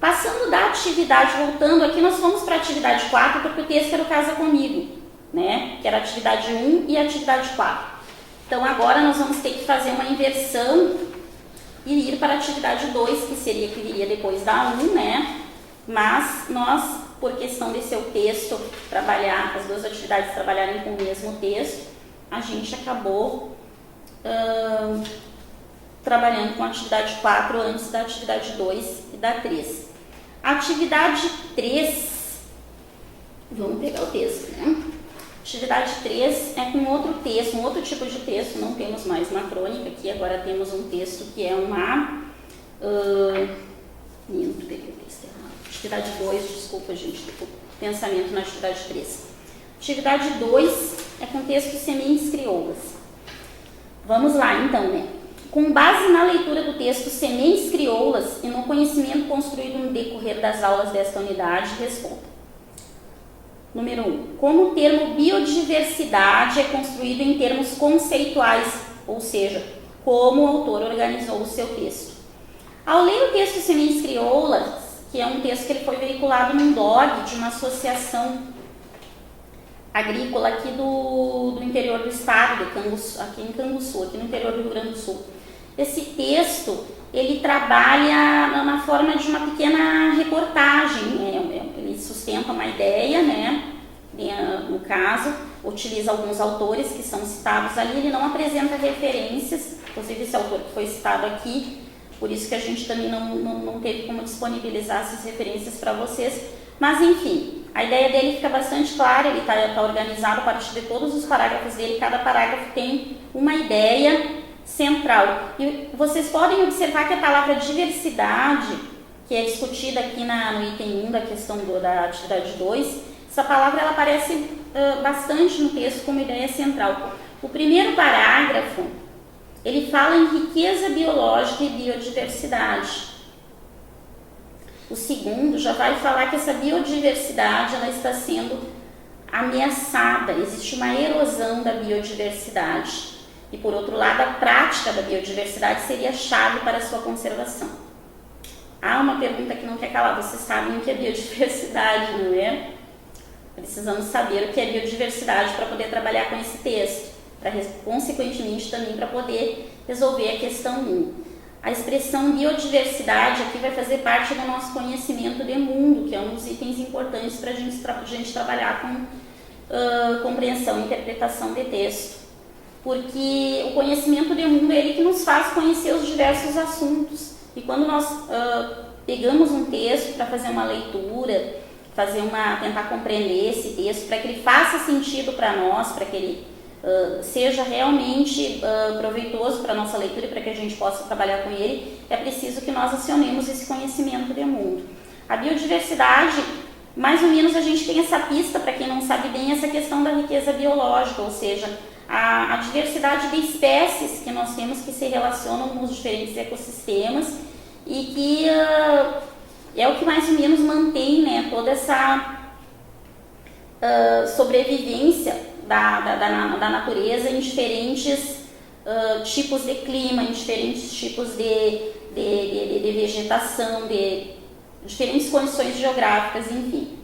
Passando da atividade, voltando aqui, nós vamos para a atividade 4, porque o texto era o Casa Comigo, né? Que era a atividade 1 e a atividade 4. Então agora nós vamos ter que fazer uma inversão e ir para a atividade 2, que viria depois da 1, né? Mas nós, por questão de seu texto trabalhar, as duas atividades trabalharem com o mesmo texto, a gente acabou trabalhando com a atividade 4 antes da atividade 2 e da 3. A atividade 3, vamos pegar o texto, né? Atividade 3 é com outro texto, um outro tipo de texto, não temos mais uma crônica aqui, agora temos um texto que é uma... Atividade 2, desculpa gente, pensamento na atividade 3. Atividade 2 é com texto Sementes Crioulas. Vamos lá então, né? Com base na leitura do texto Sementes Crioulas e no conhecimento construído no decorrer das aulas desta unidade, responda. Número 1. Como o termo biodiversidade é construído em termos conceituais, ou seja, como o autor organizou o seu texto. Ao ler o texto Sementes Crioulas, que é um texto que ele foi veiculado num blog de uma associação agrícola aqui do interior do estado, aqui em Canguçu, aqui no interior do Rio Grande do Sul. Esse texto, ele trabalha na forma de uma pequena reportagem, ele sustenta uma ideia, né, no caso, utiliza alguns autores que são citados ali, ele não apresenta referências, inclusive esse autor que foi citado aqui, por isso que a gente também não teve como disponibilizar essas referências para vocês, mas enfim, a ideia dele fica bastante clara, ele está organizado a partir de todos os parágrafos dele, cada parágrafo tem uma ideia central. E vocês podem observar que a palavra diversidade, que é discutida aqui no item 1 da questão da atividade 2, essa palavra ela aparece bastante no texto como ideia central. O primeiro parágrafo, ele fala em riqueza biológica e biodiversidade. O segundo já vai falar que essa biodiversidade ela está sendo ameaçada, existe uma erosão da biodiversidade. E por outro lado, a prática da biodiversidade seria a chave para a sua conservação. Há uma pergunta que não quer calar, vocês sabem o que é biodiversidade, não é? Precisamos saber o que é biodiversidade para poder trabalhar com esse texto, consequentemente também para poder resolver a questão 1. A expressão biodiversidade aqui vai fazer parte do nosso conhecimento de mundo, que é um dos itens importantes para a gente trabalhar com compreensão e interpretação de texto. Porque o conhecimento de mundo é ele que nos faz conhecer os diversos assuntos. E quando nós pegamos um texto para fazer uma leitura, tentar compreender esse texto, para que ele faça sentido para nós, para que ele seja realmente proveitoso para a nossa leitura e para que a gente possa trabalhar com ele, é preciso que nós acionemos esse conhecimento de mundo. A biodiversidade, mais ou menos a gente tem essa pista, para quem não sabe bem, essa questão da riqueza biológica, ou seja, a diversidade de espécies que nós temos que se relacionam com os diferentes ecossistemas e que é o que mais ou menos mantém, né, toda essa sobrevivência da natureza em diferentes tipos de clima, em diferentes tipos de vegetação, de diferentes condições geográficas, enfim.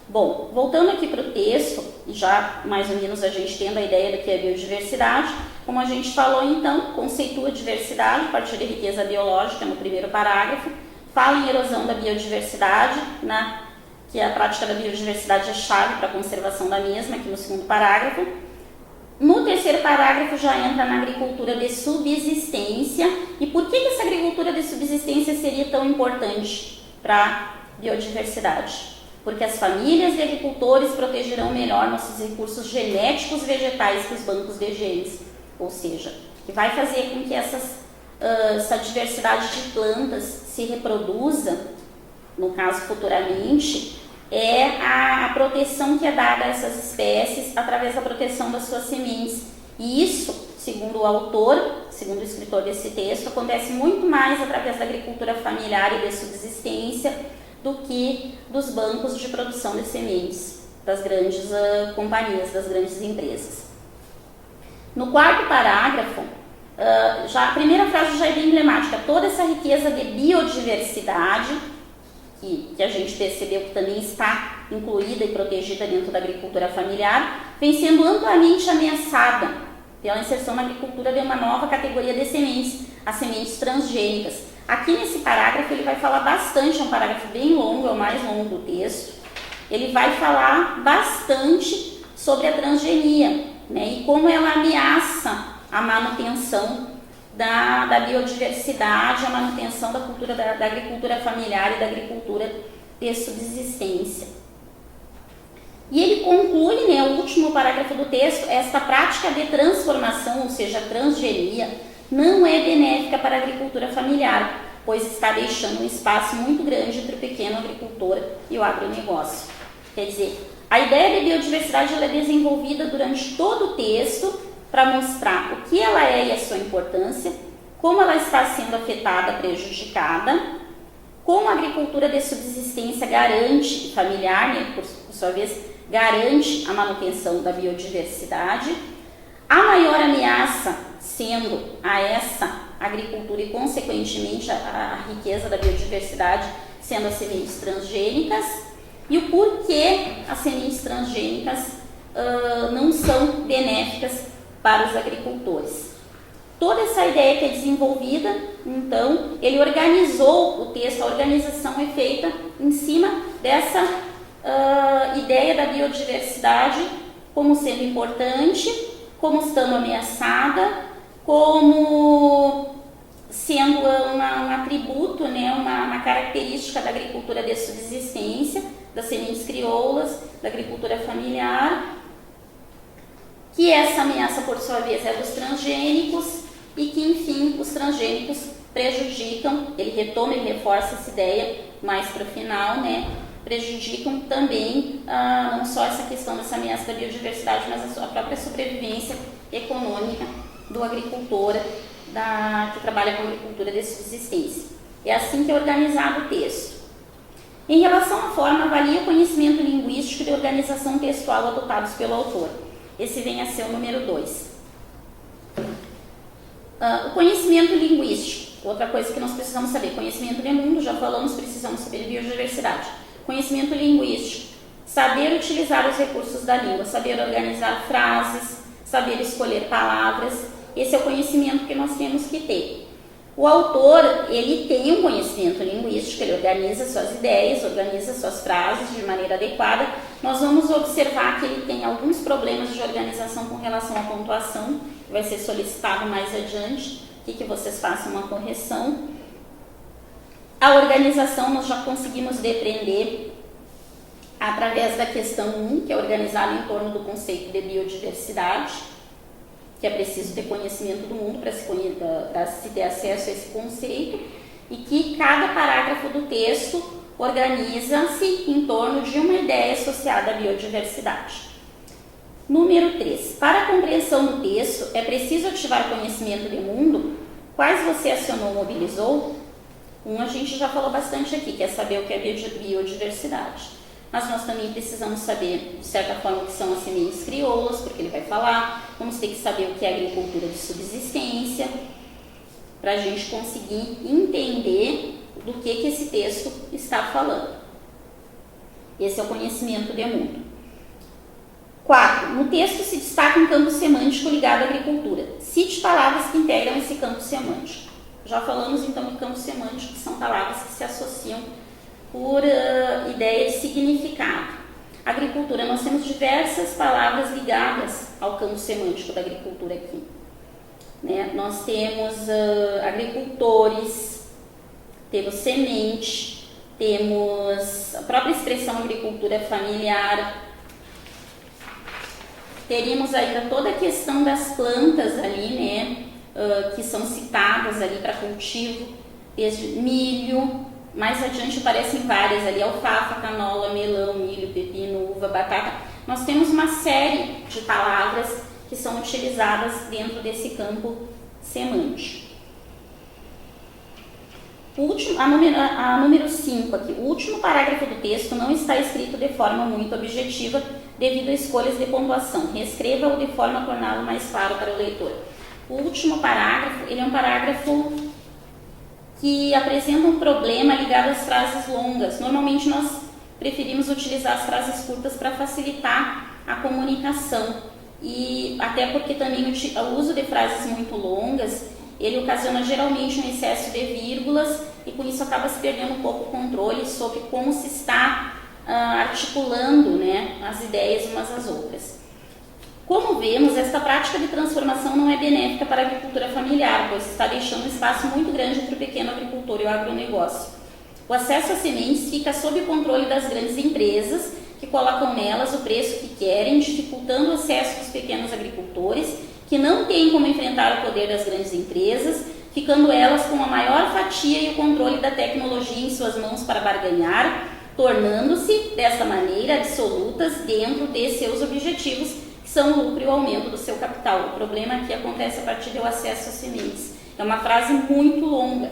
Bom, voltando aqui para o texto, já mais ou menos a gente tendo a ideia do que é biodiversidade, como a gente falou então, conceitua diversidade a partir de riqueza biológica no primeiro parágrafo, fala em erosão da biodiversidade, que a prática da biodiversidade é chave para a conservação da mesma, aqui no segundo parágrafo. No terceiro parágrafo já entra na agricultura de subsistência. E por que essa agricultura de subsistência seria tão importante para a biodiversidade? Porque as famílias de agricultores protegerão melhor nossos recursos genéticos vegetais que os bancos de genes. Ou seja, que vai fazer com que essa diversidade de plantas se reproduza, no caso futuramente, é a proteção que é dada a essas espécies através da proteção das suas sementes. E isso, segundo o autor, segundo o escritor desse texto, acontece muito mais através da agricultura familiar e de subsistência do que dos bancos de produção de sementes das grandes companhias, das grandes empresas. No quarto parágrafo, a primeira frase já é bem emblemática, toda essa riqueza de biodiversidade, que a gente percebeu que também está incluída e protegida dentro da agricultura familiar, vem sendo amplamente ameaçada pela inserção na agricultura de uma nova categoria de sementes, as sementes transgênicas. Aqui nesse parágrafo ele vai falar bastante, é um parágrafo bem longo, é o mais longo do texto, ele vai falar bastante sobre a transgenia, né, e como ela ameaça a manutenção da biodiversidade, a manutenção da cultura da agricultura familiar e da agricultura de subsistência. E ele conclui, né, o último parágrafo do texto, esta prática de transformação, ou seja, transgenia, não é benéfica para a agricultura familiar, pois está deixando um espaço muito grande entre o pequeno agricultor e o agronegócio. Quer dizer, a ideia de biodiversidade ela é desenvolvida durante todo o texto para mostrar o que ela é e a sua importância, como ela está sendo afetada, prejudicada, como a agricultura de subsistência garante, familiar, né, por sua vez, garante a manutenção da biodiversidade, a maior ameaça sendo a essa agricultura e, consequentemente, a riqueza da biodiversidade sendo as sementes transgênicas, e o porquê as sementes transgênicas não são benéficas para os agricultores. Toda essa ideia que é desenvolvida, então, ele organizou o texto, a organização é feita em cima dessa ideia da biodiversidade como sendo importante, como estando ameaçada, como sendo um atributo, né, uma característica da agricultura de subsistência, das sementes crioulas, da agricultura familiar, que essa ameaça, por sua vez, é dos transgênicos e que, enfim, os transgênicos prejudicam, ele retoma e reforça essa ideia mais para o final, né, prejudicam também não só essa questão dessa ameaça da biodiversidade, mas a própria sobrevivência econômica do agricultor que trabalha com agricultura de subsistência. É assim que é organizado o texto. Em relação à forma, avalie o conhecimento linguístico e de organização textual adotados pelo autor. Esse vem a ser o número 2. O conhecimento linguístico, outra coisa que nós precisamos saber. Conhecimento de mundo, já falamos, precisamos saber de biodiversidade. Conhecimento linguístico, saber utilizar os recursos da língua, saber organizar frases, saber escolher palavras. Esse é o conhecimento que nós temos que ter. O autor, ele tem um conhecimento linguístico, ele organiza suas ideias, organiza suas frases de maneira adequada. Nós vamos observar que ele tem alguns problemas de organização com relação à pontuação, que vai ser solicitado mais adiante, que vocês façam uma correção. A organização nós já conseguimos depreender através da questão 1, que é organizada em torno do conceito de biodiversidade, que é preciso ter conhecimento do mundo para se ter acesso a esse conceito, e que cada parágrafo do texto organiza-se em torno de uma ideia associada à biodiversidade. Número 3. Para a compreensão do texto, é preciso ativar conhecimento de mundo. Quais você acionou, mobilizou? A gente já falou bastante aqui, que é saber o que é biodiversidade. Mas nós também precisamos saber, de certa forma, o que são as sementes crioulas, porque ele vai falar. Vamos ter que saber o que é agricultura de subsistência, para a gente conseguir entender do que esse texto está falando. Esse é o conhecimento de mundo. 4. No texto se destaca um campo semântico ligado à agricultura. Cite palavras que integram esse campo semântico. Já falamos então de campo semântico, que são palavras que se associam por ideia de significado. Agricultura, nós temos diversas palavras ligadas ao campo semântico da agricultura aqui. Né? Nós temos agricultores, temos semente, temos a própria expressão agricultura familiar, teríamos ainda toda a questão das plantas ali, né? Que são citadas ali para cultivo, desde milho. Mais adiante aparecem várias ali, alfafa, canola, melão, milho, pepino, uva, batata. Nós temos uma série de palavras que são utilizadas dentro desse campo semântico. A número 5 aqui. O último parágrafo do texto não está escrito de forma muito objetiva devido a escolhas de pontuação. Reescreva-o de forma a torná-lo mais claro para o leitor. O último parágrafo, ele é um parágrafo que apresenta um problema ligado às frases longas. Normalmente nós preferimos utilizar as frases curtas para facilitar a comunicação, e até porque também o uso de frases muito longas, ele ocasiona geralmente um excesso de vírgulas, e com isso acaba se perdendo um pouco o controle sobre como se está articulando, né, as ideias umas às outras. Como vemos, esta prática de transformação não é benéfica para a agricultura familiar, pois está deixando um espaço muito grande entre o pequeno agricultor e o agronegócio. O acesso às sementes fica sob o controle das grandes empresas, que colocam nelas o preço que querem, dificultando o acesso dos pequenos agricultores, que não têm como enfrentar o poder das grandes empresas, ficando elas com a maior fatia e o controle da tecnologia em suas mãos para barganhar, tornando-se, dessa maneira, absolutas dentro de seus objetivos, que são o lucro e o aumento do seu capital. O problema aqui acontece a partir do acesso às sementes. É uma frase muito longa.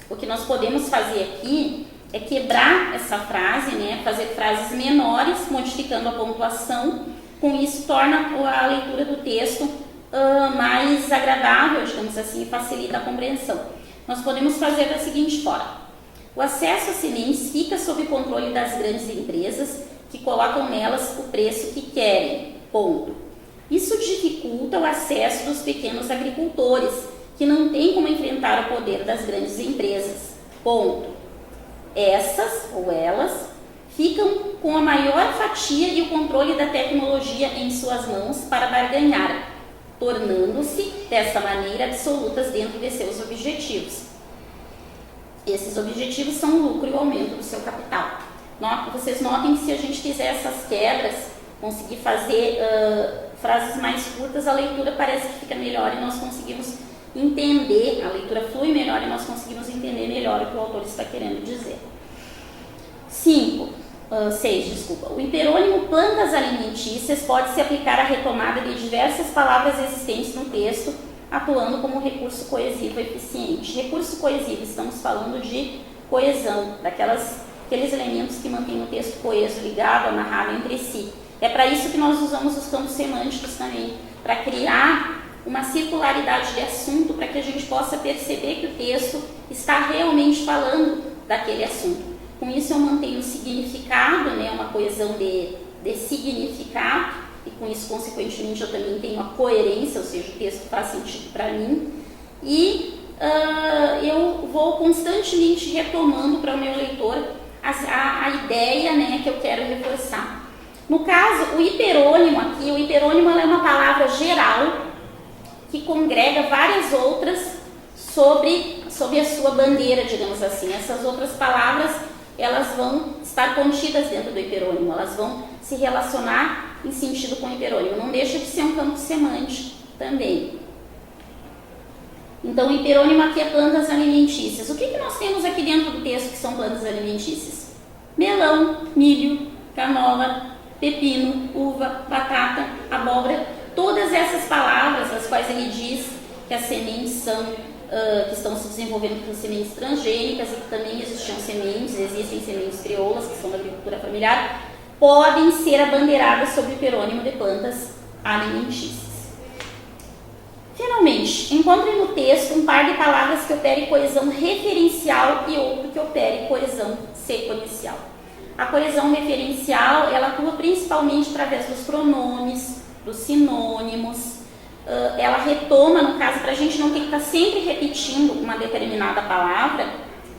O que nós podemos fazer aqui é quebrar essa frase, né? Fazer frases menores, modificando a pontuação. Com isso, torna a leitura do texto mais agradável, digamos assim, e facilita a compreensão. Nós podemos fazer da seguinte forma. O acesso às sementes fica sob controle das grandes empresas, que colocam nelas o preço que querem. Ponto. Isso dificulta o acesso dos pequenos agricultores, que não têm como enfrentar o poder das grandes empresas. Ponto. Essas ou elas ficam com a maior fatia e o controle da tecnologia em suas mãos para barganhar, tornando-se, dessa maneira, absolutas dentro de seus objetivos. Esses objetivos são o lucro e o aumento do seu capital. Vocês notem que se a gente fizer essas quebras, conseguir fazer frases mais curtas, a leitura parece que fica melhor e nós conseguimos entender, a leitura flui melhor e nós conseguimos entender melhor o que o autor está querendo dizer. 6. O hiperônimo plantas alimentícias pode se aplicar à retomada de diversas palavras existentes no texto, atuando como recurso coesivo eficiente. Recurso coesivo, estamos falando de coesão, aqueles elementos que mantêm o texto coeso, ligado, amarrado entre si. É para isso que nós usamos os campos semânticos também, para criar uma circularidade de assunto, para que a gente possa perceber que o texto está realmente falando daquele assunto. Com isso eu mantenho o significado, né, uma coesão de significado, e com isso, consequentemente, eu também tenho a coerência, ou seja, o texto faz sentido para mim, e eu vou constantemente retomando para o meu leitor a ideia, né, que eu quero reforçar. No caso, o hiperônimo aqui, o hiperônimo é uma palavra geral que congrega várias outras sobre a sua bandeira, digamos assim. Essas outras palavras, elas vão estar contidas dentro do hiperônimo, elas vão se relacionar em sentido com o hiperônimo. Não deixa de ser um campo semântico também. Então, o hiperônimo aqui é plantas alimentícias. O que nós temos aqui dentro do texto que são plantas alimentícias? Melão, milho, canola, pepino, uva, batata, abóbora. Todas essas palavras, as quais ele diz que as sementes que estão se desenvolvendo com sementes transgênicas e que também existem sementes crioulas, que são da agricultura familiar, podem ser abandeiradas sob o hiperônimo de plantas alimentícias. Finalmente, encontre no texto um par de palavras que opere coesão referencial e outro que opere coesão sequencial. A coesão referencial, ela atua principalmente através dos pronomes, dos sinônimos. Ela retoma, no caso, para a gente não ter que estar sempre repetindo uma determinada palavra,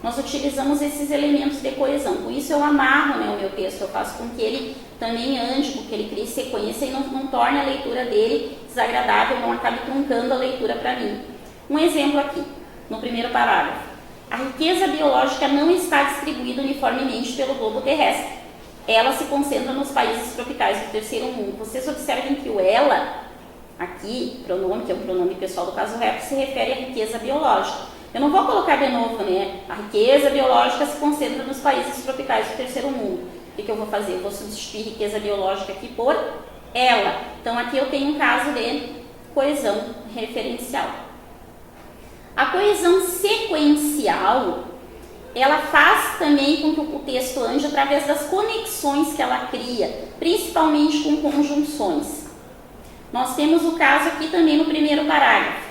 nós utilizamos esses elementos de coesão. Com isso eu amarro, né, o meu texto, eu faço com que ele também ande, com que ele crie sequência e não torne a leitura dele desagradável, não acabe truncando a leitura para mim. Um exemplo aqui, no primeiro parágrafo. A riqueza biológica não está distribuída uniformemente pelo globo terrestre. Ela se concentra nos países tropicais do terceiro mundo. Vocês observem que o ela, aqui, pronome, que é um pronome pessoal do caso reto, se refere à riqueza biológica. Eu não vou colocar de novo, né? A riqueza biológica se concentra nos países tropicais do terceiro mundo. O que eu vou fazer? Eu vou substituir riqueza biológica aqui por ela. Então, aqui eu tenho um caso de coesão referencial. A coesão sequencial, ela faz também com que o texto ande através das conexões que ela cria, principalmente com conjunções. Nós temos o caso aqui também no primeiro parágrafo.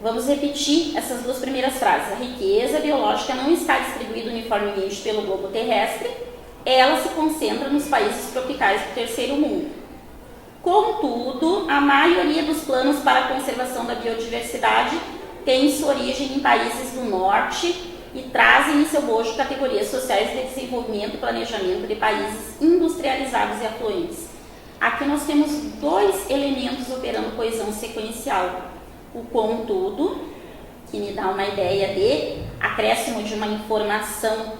Vamos repetir essas duas primeiras frases. A riqueza biológica não está distribuída uniformemente pelo globo terrestre, ela se concentra nos países tropicais do terceiro mundo. Contudo, a maioria dos planos para a conservação da biodiversidade tem sua origem em países do norte e trazem em seu bojo categorias sociais de desenvolvimento e planejamento de países industrializados e afluentes. Aqui nós temos dois elementos operando coesão sequencial. O contudo, que me dá uma ideia de acréscimo de uma informação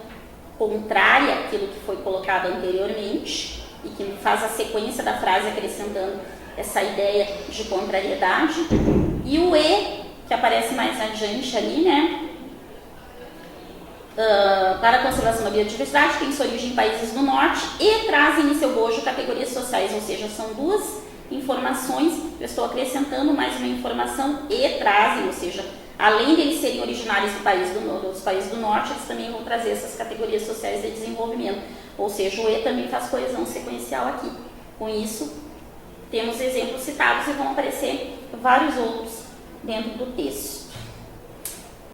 contrária àquilo que foi colocado anteriormente e que faz a sequência da frase acrescentando essa ideia de contrariedade. E o e, que aparece mais adiante ali, né? Para a conservação da biodiversidade, tem sua origem em países do norte e trazem em seu bojo categorias sociais, ou seja, são duas informações, eu estou acrescentando mais uma informação e trazem, ou seja, além de eles serem originários dos países do norte, eles também vão trazer essas categorias sociais de desenvolvimento, ou seja, o e também faz coesão sequencial aqui. Com isso, temos exemplos citados e vão aparecer vários outros dentro do texto.